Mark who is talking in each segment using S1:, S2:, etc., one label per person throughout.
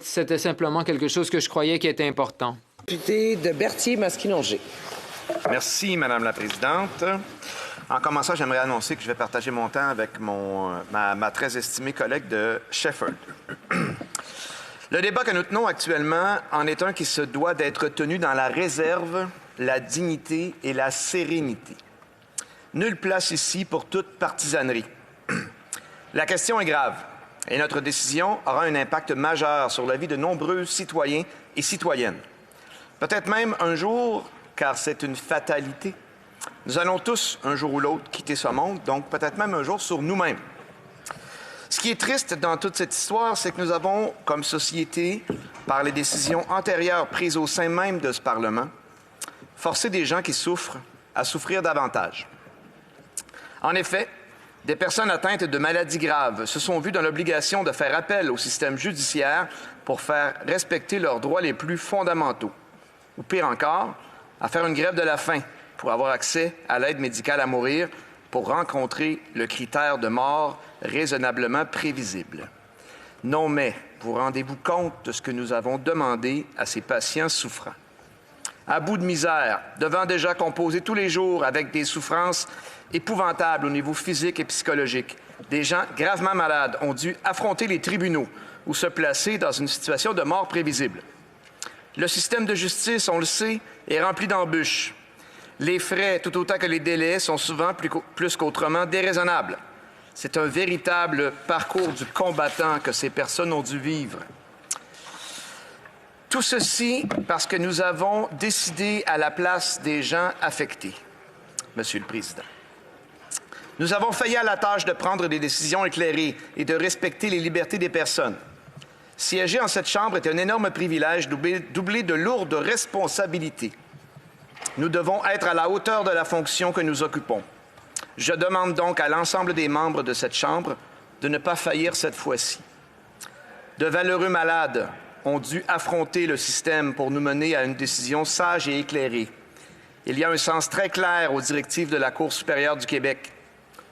S1: C'était simplement quelque chose que je croyais qui était important.
S2: Député de Berthier-Masquinongé.
S3: Merci, Madame la Présidente. En commençant, j'aimerais annoncer que je vais partager mon temps avec ma très estimée collègue de Shefford. Le débat que nous tenons actuellement en est un qui se doit d'être tenu dans la réserve, la dignité et la sérénité. Nulle place ici pour toute partisanerie. La question est grave et notre décision aura un impact majeur sur la vie de nombreux citoyens et citoyennes. Peut-être même un jour, car c'est une fatalité, nous allons tous, un jour ou l'autre, quitter ce monde, donc peut-être même un jour sur nous-mêmes. Ce qui est triste dans toute cette histoire, c'est que nous avons, comme société, par les décisions antérieures prises au sein même de ce Parlement, forcé des gens qui souffrent à souffrir davantage. En effet, des personnes atteintes de maladies graves se sont vues dans l'obligation de faire appel au système judiciaire pour faire respecter leurs droits les plus fondamentaux. Ou pire encore, à faire une grève de la faim pour avoir accès à l'aide médicale à mourir pour rencontrer le critère de mort raisonnablement prévisible. Non, mais vous rendez-vous compte de ce que nous avons demandé à ces patients souffrants? À bout de misère, devant déjà composer tous les jours avec des souffrances épouvantables au niveau physique et psychologique, des gens gravement malades ont dû affronter les tribunaux ou se placer dans une situation de mort prévisible. Le système de justice, on le sait, est rempli d'embûches. Les frais, tout autant que les délais, sont souvent plus qu'autrement déraisonnables. C'est un véritable parcours du combattant que ces personnes ont dû vivre. Tout ceci parce que nous avons décidé à la place des gens affectés, Monsieur le Président. Nous avons failli à la tâche de prendre des décisions éclairées et de respecter les libertés des personnes. Siéger en cette Chambre est un énorme privilège doublé de lourdes responsabilités. Nous devons être à la hauteur de la fonction que nous occupons. Je demande donc à l'ensemble des membres de cette Chambre de ne pas faillir cette fois-ci. De valeureux malades ont dû affronter le système pour nous mener à une décision sage et éclairée. Il y a un sens très clair aux directives de la Cour supérieure du Québec.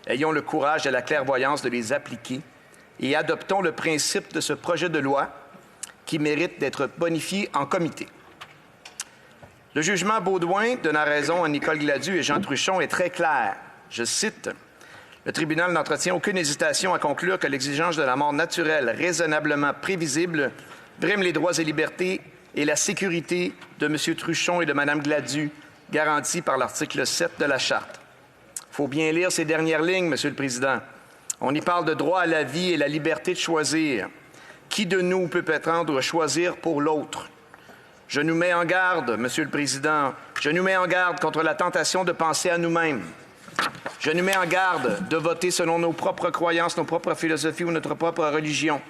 S3: Ayons le courage et la clairvoyance de les appliquer et adoptons le principe de ce projet de loi qui mérite d'être bonifié en comité. Le jugement Baudouin donna raison à Nicole Gladu et Jean Truchon est très clair. Je cite, « Le tribunal n'entretient aucune hésitation à conclure que l'exigence de la mort naturelle raisonnablement prévisible brime les droits et libertés et la sécurité de M. Truchon et de Mme Gladu, garantis par l'article 7 de la Charte. » Il faut bien lire ces dernières lignes, Monsieur le Président. On y parle de droit à la vie et la liberté de choisir. Qui de nous peut prétendre choisir pour l'autre? Je nous mets en garde, Monsieur le Président, je nous mets en garde contre la tentation de penser à nous-mêmes. Je nous mets en garde de voter selon nos propres croyances, nos propres philosophies ou notre propre religion.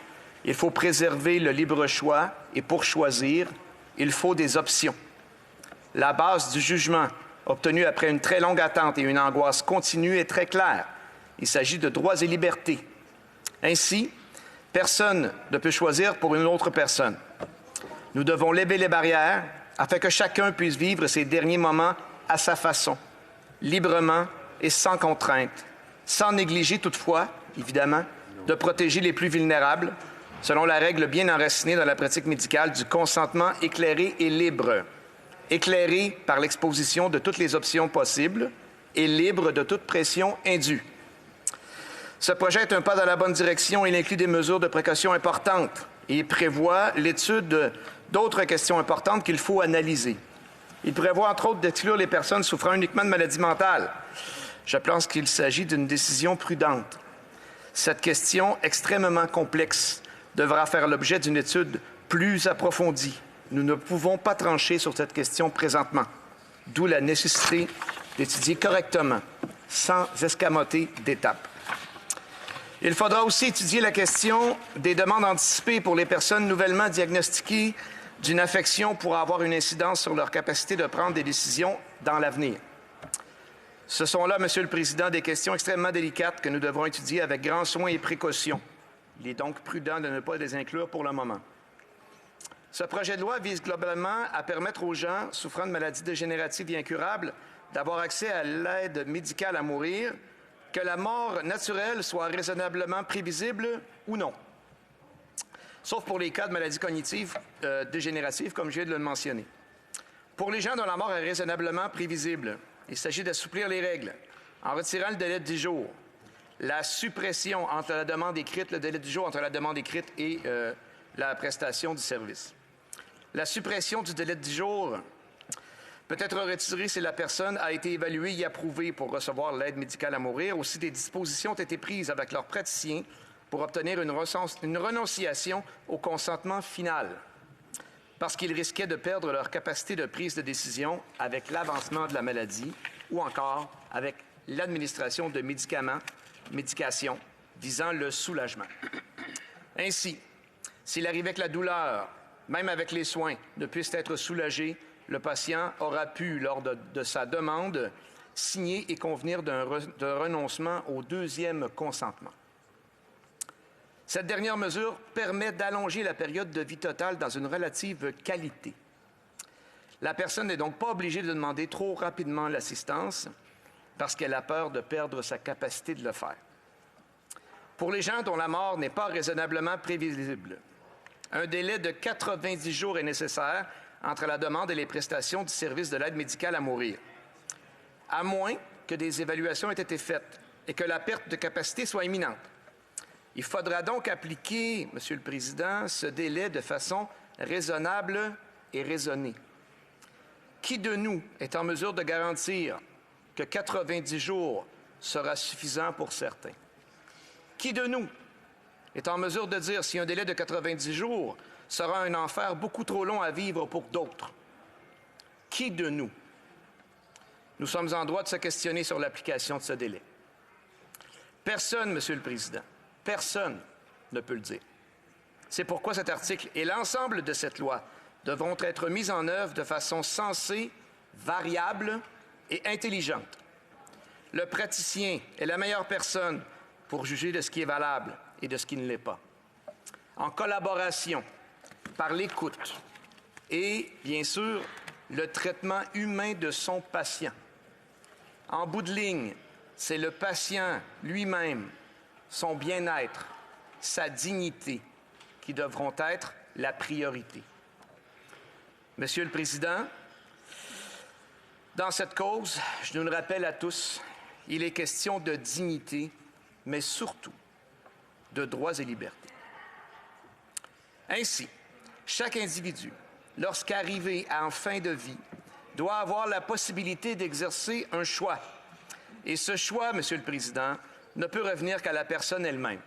S3: Il faut préserver le libre choix et pour choisir, il faut des options. La base du jugement, obtenu après une très longue attente et une angoisse continue, est très claire. Il s'agit de droits et libertés. Ainsi, personne ne peut choisir pour une autre personne. Nous devons lever les barrières afin que chacun puisse vivre ses derniers moments à sa façon, librement et sans contrainte, sans négliger toutefois, évidemment, de protéger les plus vulnérables, selon la règle bien enracinée dans la pratique médicale du consentement éclairé et libre, éclairé par l'exposition de toutes les options possibles et libre de toute pression indue. Ce projet est un pas dans la bonne direction. Il inclut des mesures de précaution importantes et prévoit l'étude d'autres questions importantes qu'il faut analyser. Il prévoit, entre autres, d'exclure les personnes souffrant uniquement de maladies mentales. Je pense qu'il s'agit d'une décision prudente. Cette question extrêmement complexe devra faire l'objet d'une étude plus approfondie. Nous ne pouvons pas trancher sur cette question présentement, d'où la nécessité d'étudier correctement, sans escamoter d'étapes. Il faudra aussi étudier la question des demandes anticipées pour les personnes nouvellement diagnostiquées d'une affection pour avoir une incidence sur leur capacité de prendre des décisions dans l'avenir. Ce sont là, Monsieur le Président, des questions extrêmement délicates que nous devrons étudier avec grand soin et précaution. Il est donc prudent de ne pas les inclure pour le moment. Ce projet de loi vise globalement à permettre aux gens souffrant de maladies dégénératives et incurables d'avoir accès à l'aide médicale à mourir, que la mort naturelle soit raisonnablement prévisible ou non. sauf pour les cas de maladies cognitives dégénératives, comme je viens de le mentionner. Pour les gens dont la mort est raisonnablement prévisible, il s'agit d'assouplir les règles en retirant le délai de 10 jours, la suppression entre la demande écrite, le délai de 10 jours entre la demande écrite et la prestation du service. La suppression du délai de 10 jours peut être retirée si la personne a été évaluée et approuvée pour recevoir l'aide médicale à mourir, ou si des dispositions ont été prises avec leur praticien pour obtenir une renonciation au consentement final, parce qu'ils risquaient de perdre leur capacité de prise de décision avec l'avancement de la maladie ou encore avec l'administration de médications visant le soulagement. Ainsi, s'il arrivait que la douleur, même avec les soins, ne puisse être soulagée, le patient aura pu, lors de sa demande, signer et convenir d'un renoncement au deuxième consentement. Cette dernière mesure permet d'allonger la période de vie totale dans une relative qualité. La personne n'est donc pas obligée de demander trop rapidement l'assistance parce qu'elle a peur de perdre sa capacité de le faire. Pour les gens dont la mort n'est pas raisonnablement prévisible, un délai de 90 jours est nécessaire entre la demande et les prestations du service de l'aide médicale à mourir, à moins que des évaluations aient été faites et que la perte de capacité soit imminente. Il faudra donc appliquer, Monsieur le Président, ce délai de façon raisonnable et raisonnée. Qui de nous est en mesure de garantir que 90 jours sera suffisant pour certains? Qui de nous est en mesure de dire si un délai de 90 jours sera un enfer beaucoup trop long à vivre pour d'autres? Qui de nous? Nous sommes en droit de se questionner sur l'application de ce délai. Personne, Monsieur le Président, personne ne peut le dire. C'est pourquoi cet article et l'ensemble de cette loi devront être mis en œuvre de façon sensée, variable et intelligente. Le praticien est la meilleure personne pour juger de ce qui est valable et de ce qui ne l'est pas. En collaboration, par l'écoute et, bien sûr, le traitement humain de son patient. En bout de ligne, c'est le patient lui-même, son bien-être, sa dignité qui devront être la priorité. Monsieur le Président, dans cette cause, je nous le rappelle à tous, il est question de dignité, mais surtout de droits et libertés. Ainsi, chaque individu, lorsqu'arrivé en fin de vie, doit avoir la possibilité d'exercer un choix. Et ce choix, Monsieur le Président, ne peut revenir qu'à la personne elle-même.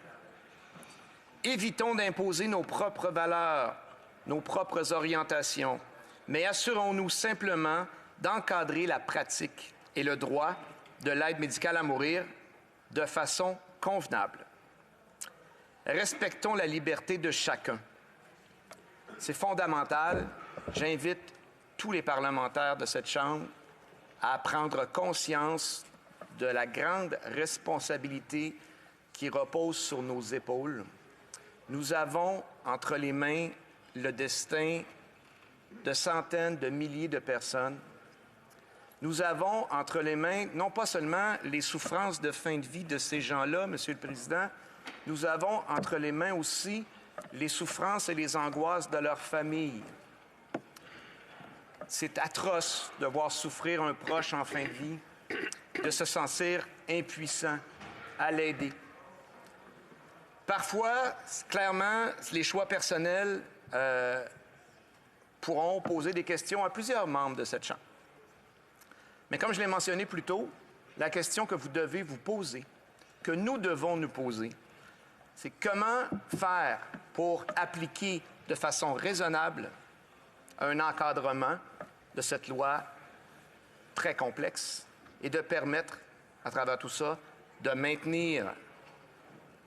S3: Évitons d'imposer nos propres valeurs, nos propres orientations, mais assurons-nous simplement d'encadrer la pratique et le droit de l'aide médicale à mourir de façon convenable. Respectons la liberté de chacun. C'est fondamental. J'invite tous les parlementaires de cette Chambre à prendre conscience de la grande responsabilité qui repose sur nos épaules. Nous avons entre les mains le destin de centaines de milliers de personnes. Nous avons entre les mains non pas seulement les souffrances de fin de vie de ces gens-là, Monsieur le Président, nous avons entre les mains aussi les souffrances et les angoisses de leur famille. C'est atroce de voir souffrir un proche en fin de vie, de se sentir impuissant à l'aider. Parfois, clairement, les choix personnels pourront poser des questions à plusieurs membres de cette Chambre. Mais comme je l'ai mentionné plus tôt, la question que vous devez vous poser, que nous devons nous poser, c'est comment faire pour appliquer de façon raisonnable un encadrement de cette loi très complexe et de permettre, à travers tout ça, de maintenir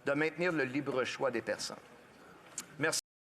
S3: le libre choix des personnes.